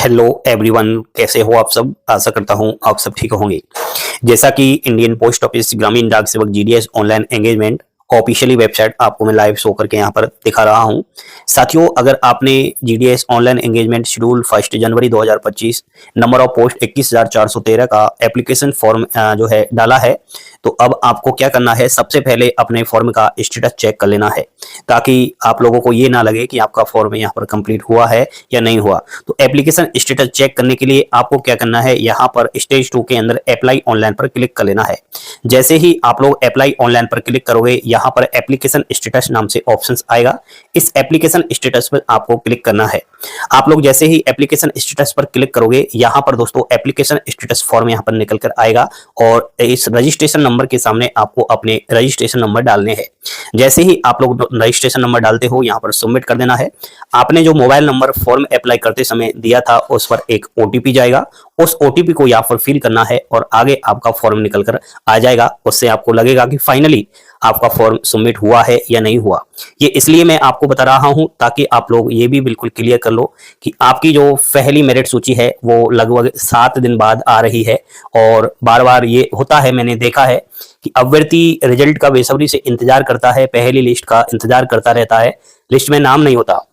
Hello everyone, कैसे हो आप सब। आशा करता हूं आप सब ठीक होंगे। जैसा कि इंडियन पोस्ट ऑफिस ग्रामीण डाक सेवक GDS online engagement officially website आपको मैं लाइव शो करके यहां पर दिखा रहा हूं। साथियों, अगर आपने GDS online engagement schedule 1 January 2025 number of post 21,413 का एप्लीकेशन फॉर्म जो है डाला है, तो अब आपको क्या करना है, सबसे पहले अपने फॉर्म का स्टेटस चेक कर लेना है, ताकि आप लोगों को ये ना लगे कि आपका फॉर्म यहाँ पर कंप्लीट हुआ है या नहीं हुआ। तो एप्लीकेशन स्टेटस चेक करने के लिए आपको क्या करना है, यहाँ पर स्टेज 2 के अंदर अप्लाई ऑनलाइन पर क्लिक कर लेना है। जैसे ही आप लोग अप्लाई ऑनलाइन पर क्लिक करोगे, यहाँ पर एप्लीकेशन स्टेटस नाम से ऑप्शन आएगा। इस एप्लीकेशन स्टेटस पर आपको क्लिक करना है। आप लोग जैसे ही एप्लीकेशन स्टेटस पर क्लिक करोगे, यहाँ पर दोस्तों एप्लीकेशन स्टेटस फॉर्म यहाँ पर निकल कर आएगा और इस रजिस्ट्रेशन नंबर के सामने आपको अपने रजिस्ट्रेशन नंबर डालने हैं। जैसे ही आप लोग रजिस्ट्रेशन नंबर डालते हो, यहाँ पर सबमिट कर देना है। आपने जो मोबाइल नंबर फॉर्म अप्लाई करते समय दिया था, उस पर एक ओटीपी जाएगा। उस ओटीपी को यहाँ पर फिल करना है और आगे आपका फॉर्म निकल कर आ जाएगा। उससे आपको लगेगा कि फाइनली आपका फॉर्म सबमिट हुआ है या नहीं हुआ। ये इसलिए मैं आपको बता रहा हूं ताकि आप लोग ये भी बिल्कुल क्लियर कर लो कि आपकी जो पहली मेरिट सूची है वो लगभग 7 दिन बाद आ रही है। और बार बार ये होता है, मैंने देखा है कि अभ्यर्थी रिजल्ट का बेसब्री से इंतजार करता है, पहली लिस्ट का इंतजार करता रहता है, लिस्ट में नाम नहीं होता,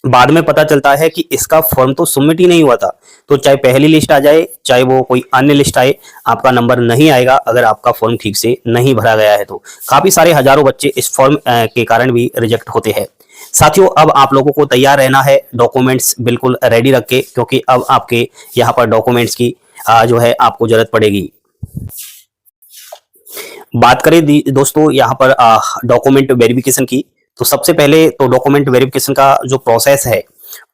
बाद में पता चलता है कि इसका फॉर्म तो सबमिट ही नहीं हुआ था। तो चाहे पहली लिस्ट आ जाए, चाहे वो कोई अन्य लिस्ट आए, आपका नंबर नहीं आएगा अगर आपका फॉर्म ठीक से नहीं भरा गया है। तो काफी सारे हजारों बच्चे इस फॉर्म के कारण भी रिजेक्ट होते हैं। साथियों, अब आप लोगों को तैयार रहना है, डॉक्यूमेंट्स बिल्कुल रेडी रख के, क्योंकि अब आपके यहाँ पर डॉक्यूमेंट्स की जो है आपको जरूरत पड़ेगी। बात करें दोस्तों यहाँ पर डॉक्यूमेंट वेरिफिकेशन की, तो सबसे पहले तो डॉक्यूमेंट वेरिफिकेशन का जो प्रोसेस है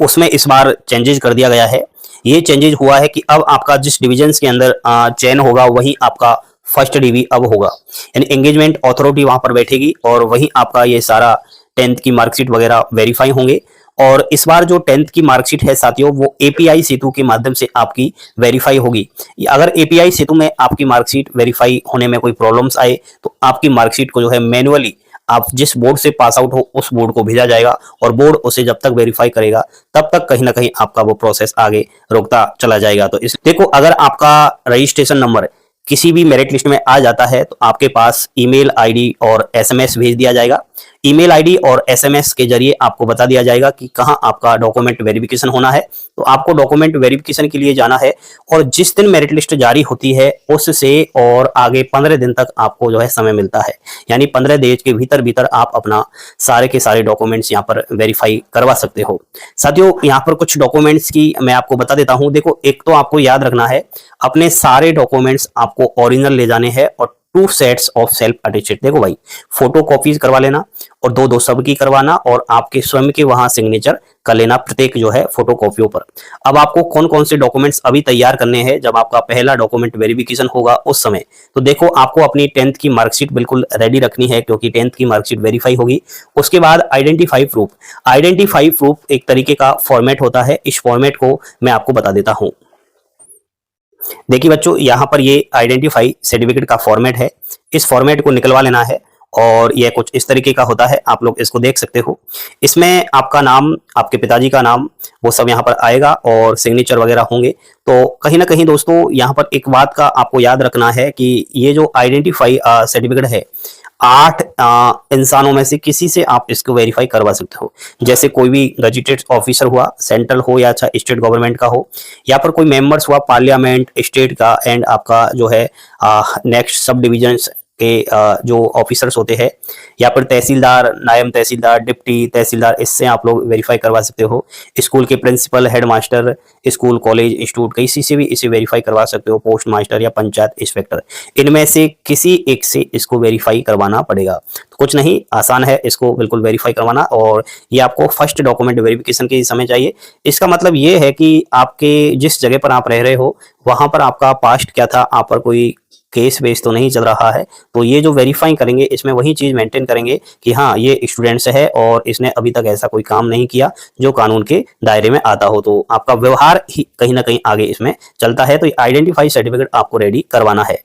उसमें इस बार चेंजेस कर दिया गया है। ये चेंजेस हुआ है कि अब आपका जिस डिवीजन के अंदर चयन होगा वही आपका फर्स्ट डीवी अब होगा, यानी एंगेजमेंट अथॉरिटी वहां पर बैठेगी और वही आपका ये सारा 10th की मार्कशीट वगैरह वेरीफाई होंगे। और इस बार जो 10th की मार्कशीट है साथियों, वो एपीआई सेतु के माध्यम से आपकी वेरीफाई होगी। अगर एपीआई सेतु में आपकी मार्कशीट वेरीफाई होने में कोई प्रॉब्लम्स आए तो आपकी मार्कशीट को जो है मैनुअली आप जिस बोर्ड से पास आउट हो उस बोर्ड को भेजा जाएगा और बोर्ड उसे जब तक वेरीफाई करेगा तब तक कहीं ना कहीं आपका वो प्रोसेस आगे रोकता चला जाएगा। तो इस देखो, अगर आपका रजिस्ट्रेशन नंबर किसी भी मेरिट लिस्ट में आ जाता है तो आपके पास ईमेल आईडी और एसएमएस भेज दिया जाएगा। ईमेल आईडी और एसएमएस के जरिए आपको बता दिया जाएगा कि कहां आपका डॉक्यूमेंट वेरिफिकेशन होना है। तो आपको डॉक्यूमेंट वेरिफिकेशन के लिए जाना है और जिस दिन मेरिट लिस्ट जारी होती है उससे और आगे 15 दिन तक आपको जो है समय मिलता है, यानी 15 दिन के भीतर भीतर आप अपना सारे के सारे डॉक्यूमेंट्स यहाँ पर वेरीफाई करवा सकते हो। साथियों, यहाँ पर कुछ डॉक्यूमेंट्स की मैं आपको बता देता हूँ। देखो, एक तो आपको याद रखना है, अपने सारे डॉक्यूमेंट्स आपको ओरिजिनल ले जाने हैं और 2 सेट्स ऑफ सेल्फ अटेस्टेड। देखो भाई, फोटो कॉपीज करवा लेना और 2-2 सबकी करवाना और आपके स्वयं के वहां सिग्नेचर कर लेना प्रत्येक जो है फोटो कॉपियों पर। अब आपको कौन कौन से डॉक्यूमेंट्स अभी तैयार करने हैं जब आपका पहला डॉक्यूमेंट वेरिफिकेशन होगा उस समय। तो देखो, आपको अपनी 10th की मार्कशीट बिल्कुल रेडी रखनी है, क्योंकि 10th की मार्कशीट वेरीफाई होगी। उसके बाद आइडेंटिफाई प्रूफ। आइडेंटिफाई प्रूफ एक तरीके का फॉर्मेट होता है, इस फॉर्मेट को मैं आपको बता देता हूं। देखिए बच्चों, यहाँ पर ये आइडेंटिफाई सर्टिफिकेट का फॉर्मेट है, इस फॉर्मेट को निकलवा लेना है और यह कुछ इस तरीके का होता है, आप लोग इसको देख सकते हो। इसमें आपका नाम, आपके पिताजी का नाम, वो सब यहाँ पर आएगा और सिग्नेचर वगैरह होंगे। तो कहीं ना कहीं दोस्तों यहाँ पर एक बात का आपको याद रखना है कि ये जो आइडेंटिफाई सर्टिफिकेट है, 8 इंसानों में से किसी से आप इसको वेरीफाई करवा सकते हो। जैसे कोई भी गजेटेड ऑफिसर हुआ, सेंट्रल हो या अच्छा स्टेट गवर्नमेंट का हो, या पर कोई मेंबर्स हुआ पार्लियामेंट स्टेट का, एंड आपका जो है नेक्स्ट सब डिविजन के जो ऑफिसर्स होते हैं, या फिर तहसीलदार, नायब तहसीलदार, डिप्टी तहसीलदार, इससे आप लोग वेरीफाई करवा सकते हो। स्कूल के principal, headmaster, school college institute किसी से भी इसे वेरीफाई करवा सकते हो। पोस्ट मास्टर या पंचायत इंस्पेक्टर, इनमें से किसी एक से इसको वेरीफाई करवाना पड़ेगा। तो कुछ नहीं, आसान है इसको बिल्कुल वेरीफाई करवाना। और ये आपको फर्स्ट डॉक्यूमेंट वेरिफिकेशन के समय चाहिए। इसका मतलब ये है कि आपके जिस जगह पर आप रह रहे हो वहां पर आपका पास्ट क्या था, आप पर कोई केस बेस तो नहीं चल रहा है। तो ये जो वेरीफाई करेंगे इसमें वही चीज मेंटेन करेंगे कि हाँ, ये स्टूडेंट्स है और इसने अभी तक ऐसा कोई काम नहीं किया जो कानून के दायरे में आता हो। तो आपका व्यवहार ही कहीं ना कहीं आगे इसमें चलता है। तो आइडेंटिफाई सर्टिफिकेट आपको रेडी करवाना है।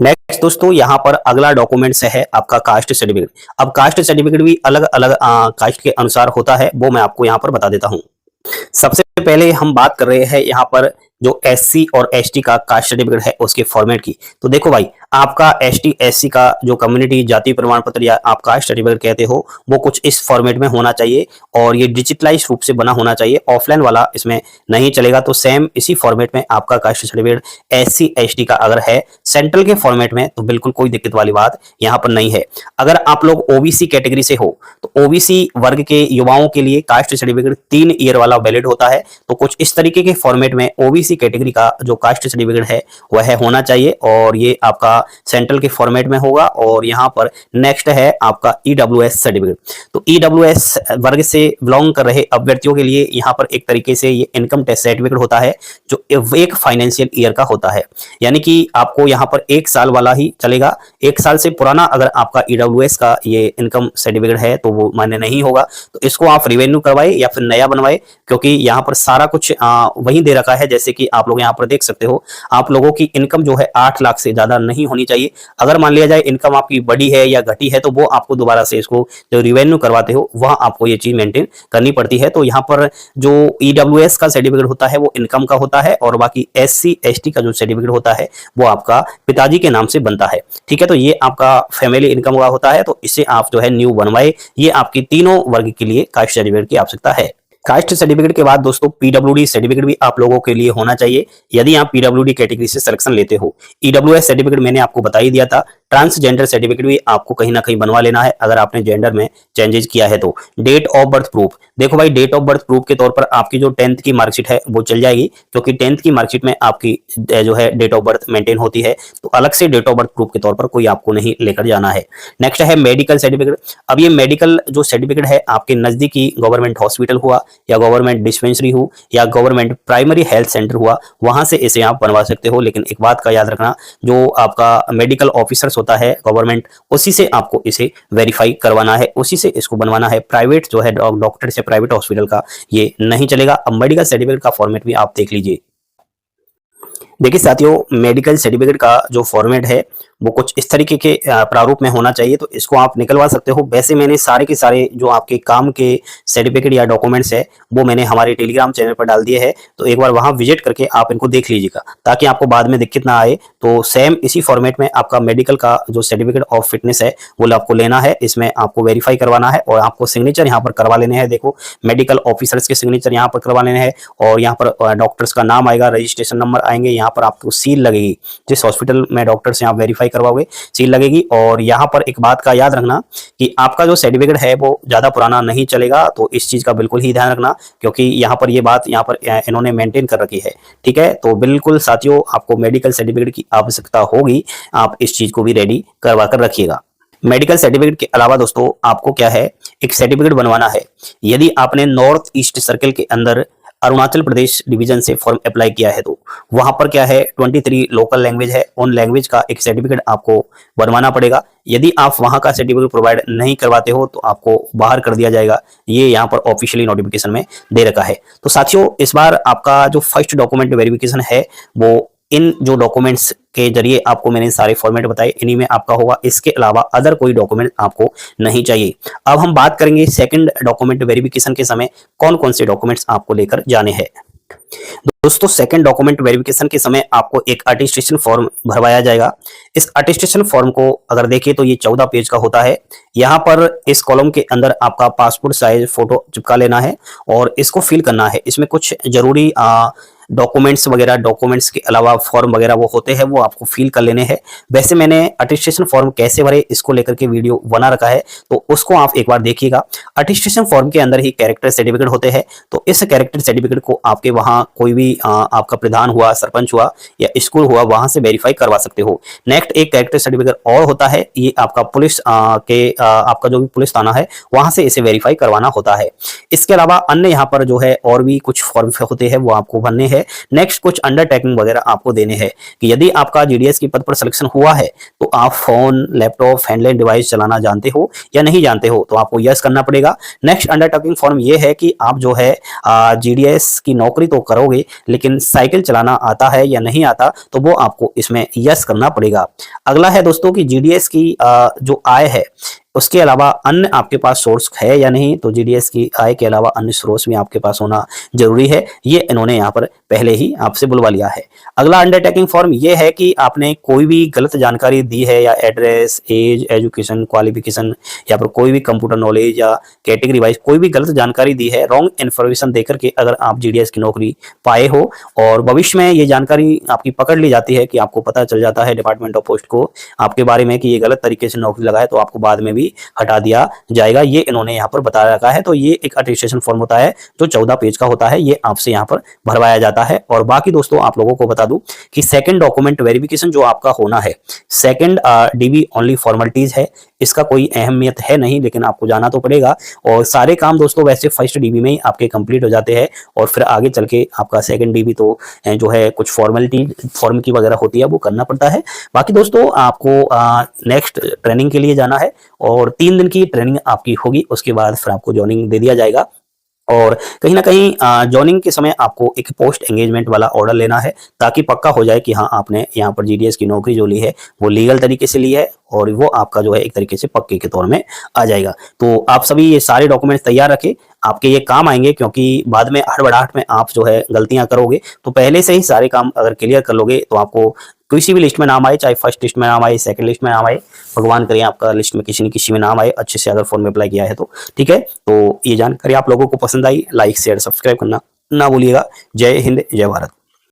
नेक्स्ट दोस्तों, यहाँ पर अगला डॉक्यूमेंट्स है आपका कास्ट सर्टिफिकेट। अब कास्ट सर्टिफिकेट भी अलग अलग कास्ट के अनुसार होता है, वो मैं आपको यहाँ पर बता देता हूँ। सबसे पहले हम बात कर रहे हैं यहाँ पर जो एससी और एसटी का कास्ट सर्टिफिकेट है उसके फॉर्मेट की। तो देखो भाई, आपका एसटी एससी का जो कम्युनिटी जाति प्रमाण पत्र या आप कास्ट सर्टिफिकेट कहते हो, वो कुछ इस फॉर्मेट में होना चाहिए और ये डिजिटलाइज रूप से बना होना चाहिए, ऑफलाइन वाला इसमें नहीं चलेगा। तो सेम इसी फॉर्मेट में आपका कास्ट सर्टिफिकेट एससी एसटी का अगर है सेंट्रल के फॉर्मेट में, तो बिल्कुल कोई दिक्कत वाली बात यहाँ पर नहीं है। अगर आप लोग ओबीसी कैटेगरी से हो तो ओबीसी वर्ग के युवाओं के लिए कास्ट सर्टिफिकेट 3 ईयर वाला वैलिड होता है। तो कुछ इस तरीके के फॉर्मेट में ओबीसी कैटेगरी का जो कास्ट सर्टिफिकेट है वह होना चाहिए और ये आपका सेंट्रल के फॉर्मेट में होगा। और यहाँ पर नेक्स्ट है आपका ईडब्ल्यूएस सर्टिफिकेट। तो ईडब्ल्यूएस वर्ग से बिलोंग कर रहे अभ्यर्थियों के लिए यहाँ पर एक तरीके से ये इनकम टैक्स सर्टिफिकेट होता है जो एक फाइनेंशियल ईयर का होता है, यानी कि आपको यहाँ पर 1 साल वाला ही चलेगा। 1 साल से पुराना अगर आपका ईडब्ल्यूएस का ये इनकम सर्टिफिकेट है तो वो मान्य नहीं होगा। तो इसको आप रिवेन्यू करवाए या फिर नया बनवाए, क्योंकि यहाँ पर सारा कुछ वही दे रखा है। जैसे कि आप लोग यहाँ पर देख सकते हो, आप लोगों की इनकम जो है 8 लाख से ज्यादा नहीं होनी चाहिए। अगर मान लिया जाए इनकम आपकी बढ़ी है या घटी है तो वो आपको दोबारा से इसको जो रिवेन्यू करवाते हो वहां आपको ये चीज मेंटेन करनी पड़ती है। तो यहाँ पर जो ईडब्ल्यूएस का सर्टिफिकेट होता है वो इनकम का होता है और बाकी एससी एसटी का जो सर्टिफिकेट होता है वो आपका पिताजी के नाम से बनता है। ठीक है, तो ये आपका फैमिली इनकम का होता है, तो इसे आप जो है न्यू बनवाए। ये आपकी तीनों वर्ग के लिए कास्ट सर्टिफिकेट की आवश्यकता है। कास्ट सर्टिफिकेट के बाद दोस्तों पीडब्ल्यूडी सर्टिफिकेट भी आप लोगों के लिए होना चाहिए यदि आप पीडब्ल्यूडी कैटेगरी से सिलेक्शन लेते हो। ईडब्ल्यूएस सर्टिफिकेट मैंने आपको बता ही दिया था। ट्रांसजेंडर सर्टिफिकेट भी आपको कहीं ना कहीं बनवा लेना है अगर आपने जेंडर में चेंजेस किया है तो। डेट ऑफ बर्थ प्रूफ, देखो भाई, डेट ऑफ बर्थ प्रूफ के तौर पर आपकी जो 10th की मार्कशीट है वो चल जाएगी, क्योंकि 10th की मार्कशीट में आपकी जो है डेट ऑफ बर्थ मेंटेन होती है। तो अलग से डेट ऑफ बर्थ प्रूफ के तौर पर कोई आपको नहीं लेकर जाना है। नेक्स्ट है मेडिकल सर्टिफिकेट। अब ये मेडिकल जो सर्टिफिकेट है आपके नजदीकी गवर्नमेंट हॉस्पिटल हुआ या गवर्नमेंट डिस्पेंसरी हो या गवर्नमेंट प्राइमरी हेल्थ सेंटर हुआ, वहां से इसे आप बनवा सकते हो। लेकिन एक बात का याद रखना, जो आपका मेडिकल ऑफिसर्स होता है गवर्नमेंट, उसी से आपको इसे वेरीफाई करवाना है, उसी से इसको बनवाना है। प्राइवेट जो है डॉक्टर से प्राइवेट हॉस्पिटल का ये नहीं चलेगा। अब मेडिकल सर्टिफिकेट का फॉर्मेट भी आप देख लीजिए। देखिए साथियों, मेडिकल सर्टिफिकेट का जो फॉर्मेट है वो कुछ इस तरीके के प्रारूप में होना चाहिए, तो इसको आप निकलवा सकते हो। वैसे मैंने सारे के सारे जो आपके काम के सर्टिफिकेट या डॉक्यूमेंट्स है वो मैंने हमारे टेलीग्राम चैनल पर डाल दिए हैं, तो एक बार वहां विजिट करके आप इनको देख लीजिएगा ताकि आपको बाद में दिक्कत ना आए। तो सेम इसी फॉर्मेट में आपका मेडिकल का जो सर्टिफिकेट ऑफ फिटनेस है वो आपको लेना है, इसमें आपको वेरीफाई करवाना है और आपको सिग्नेचर यहाँ पर करवा लेने हैं। देखो, मेडिकल ऑफिसर्स के सिग्नेचर यहाँ पर करवा लेने हैं और यहाँ पर डॉक्टर्स का नाम आएगा, रजिस्ट्रेशन नंबर आएंगे, यहाँ पर आपको सील लगेगी। जिस हॉस्पिटल में डॉक्टर से आप वेरीफाई करवाओगे सील लगेगी। और यहाँ पर एक बात का याद रखना कि आपका जो सर्टिफिकेट है वो ज्यादा पुराना नहीं चलेगा, तो इस चीज का बिल्कुल ही ध्यान रखना, क्योंकि यहाँ पर ये बात यहाँ पर इन्होंने मेंटेन कर रखी है। ठीक है, तो बिल्कुल साथियों, आपको मेडिकल सर्टिफिकेट की आवश्यकता होगी, आप इस चीज को भी रेडी करवा कर रखिएगा। मेडिकल सर्टिफिकेट के अलावा दोस्तों आपको क्या है, एक सर्टिफिकेट बनवाना है। यदि आपने नॉर्थ ईस्ट सर्कल के अंदर अरुणाचल प्रदेश डिवीजन से फॉर्म अप्लाई किया है तो वहां पर क्या है 23 लोकल लैंग्वेज है, उन लैंग्वेज का एक सर्टिफिकेट आपको बनवाना पड़ेगा। यदि आप वहां का सर्टिफिकेट प्रोवाइड नहीं करवाते हो तो आपको बाहर कर दिया जाएगा, ये यहाँ पर ऑफिशियली नोटिफिकेशन में दे रखा है। तो साथियों, इस बार आपका जो फर्स्ट डॉक्यूमेंट वेरिफिकेशन है वो इन जो डॉक्यूमेंट्स के जरिए आपको मैंने सारे फॉर्मेट बताए, इन्हीं में आपका होगा। इसके अलावा अदर कोई डॉक्यूमेंट आपको नहीं चाहिए। अब हम बात करेंगे सेकंड डॉक्यूमेंट वेरिफिकेशन के समय कौन कौन से डॉक्यूमेंट्स आपको लेकर जाने हैं। दोस्तों, सेकंड डॉक्यूमेंट वेरिफिकेशन के समय आपको एक अटेस्टेशन फॉर्म भरवाया जाएगा। इस अटेस्टेशन फॉर्म को अगर देखिए तो ये 14 पेज का होता है। यहाँ पर इस कॉलम के अंदर आपका पासपोर्ट साइज फोटो चिपका लेना है और इसको फिल करना है। इसमें कुछ जरूरी डॉक्यूमेंट्स वगैरह, डॉक्यूमेंट्स के अलावा फॉर्म वगैरह वो होते हैं, वो आपको फिल कर लेने हैं। वैसे मैंने अटेस्टेशन फॉर्म कैसे भरे इसको लेकर के वीडियो बना रखा है, तो उसको आप एक बार देखिएगा। अटेस्टेशन फॉर्म के अंदर ही कैरेक्टर सर्टिफिकेट होते हैं, तो इस कैरेक्टर सर्टिफिकेट को आपके वहां कोई भी आपका प्रधान हुआ, सरपंच हुआ या स्कूल हुआ, वहां से वेरीफाई करवा सकते हो। नेक्स्ट एक कैरेक्टर सर्टिफिकेट और होता है, ये आपका पुलिस आपका जो भी पुलिस थाना है वहां से इसे वेरीफाई करवाना होता है। इसके अलावा अन्य यहाँ पर जो है और भी कुछ फॉर्म होते हैं वो आपको भरने हैं। नेक्स्ट कुछ अंडरटेकिंग वगैरह आपको देने हैं कि यदि आपका जीडीएस की पद पर सिलेक्शन हुआ है तो आप फोन, लैपटॉप, हैंडलाइन डिवाइस चलाना जानते हो या नहीं जानते हो, तो आपको यस करना पड़ेगा। नेक्स्ट अंडरटेकिंग फॉर्म ये है कि आप जो है जीडीएस की नौकरी तो करोगे, लेकिन साइकिल चलाना आता है या नहीं आता, तो वो आपको इसमें यस करना पड़ेगा। अगला है दोस्तों कि जीडीएस की जो आय है उसके अलावा अन्य आपके पास सोर्स है या नहीं, तो जीडीएस की आय के अलावा अन्य सोर्स भी आपके पास होना जरूरी है, ये इन्होंने यहाँ पर पहले ही आपसे बुलवा लिया है। अगला अंडरटेकिंग फॉर्म ये है कि आपने कोई भी गलत जानकारी दी है, या एड्रेस, एज, एजुकेशन, क्वालिफिकेशन, या फिर कोई भी कंप्यूटर नॉलेज या कैटेगरी वाइज कोई भी गलत जानकारी दी है, रॉन्ग इन्फॉर्मेशन देकर के अगर आप जीडीएस की नौकरी पाए हो और भविष्य में ये जानकारी आपकी पकड़ ली जाती है कि आपको पता चल जाता है डिपार्टमेंट ऑफ पोस्ट को आपके बारे में कि ये गलत तरीके से नौकरी लगा है, तो आपको बाद में भी हटा दिया जाएगा, ये इन्होंने यहाँ पर बता रखा है। तो ये एक अटेस्टेशन फॉर्म होता है जो 14 पेज का होता है, ये आपसे यहाँ पर भरवाया जाता है। और बाकी दोस्तों आप लोगों को बता दूं कि सेकंड डॉक्यूमेंट वेरिफिकेशन जो आपका होना है, सेकंड डीबी ओनली फॉर्मेलिटीज है, इसका कोई अहमियत है नहीं, लेकिन आपको जाना तो पड़ेगा। और सारे काम दोस्तों वैसे फर्स्ट डीबी में ही आपके कंप्लीट हो जाते हैं, और फिर आगे चल के आपका सेकंड डीबी तो जो है कुछ फॉर्मेलिटी फॉर्म की वगैरह होती है वो करना पड़ता है। बाकी दोस्तों आपको नेक्स्ट ट्रेनिंग के लिए जाना है और 3 दिन की ट्रेनिंग आपकी होगी, उसके बाद फिर आपको ज्वाइनिंग दे दिया जाएगा। और कहीं ना कहीं जॉइनिंग के समय आपको एक पोस्ट एंगेजमेंट वाला ऑर्डर लेना है, ताकि पक्का हो जाए कि हाँ आपने यहाँ पर जीडीएस की नौकरी जो ली है वो लीगल तरीके से ली है, और वो आपका जो है एक तरीके से पक्के के तौर में आ जाएगा। तो आप सभी ये सारे डॉक्यूमेंट्स तैयार रखें, आपके ये काम आएंगे, क्योंकि बाद में हड़बड़ाहट में आप जो है गलतियां करोगे, तो पहले से ही सारे काम अगर क्लियर कर लोगे तो आपको किसी भी लिस्ट में नाम आए, चाहे फर्स्ट लिस्ट में नाम आए, सेकंड लिस्ट में नाम आए, भगवान करे आपका लिस्ट में किसी न किसी में नाम आए, अच्छे से अगर फॉर्म में अप्लाई किया है तो ठीक है। तो ये जानकारी आप लोगों को पसंद आई, लाइक शेयर सब्सक्राइब करना ना भूलिएगा। जय हिंद, जय भारत।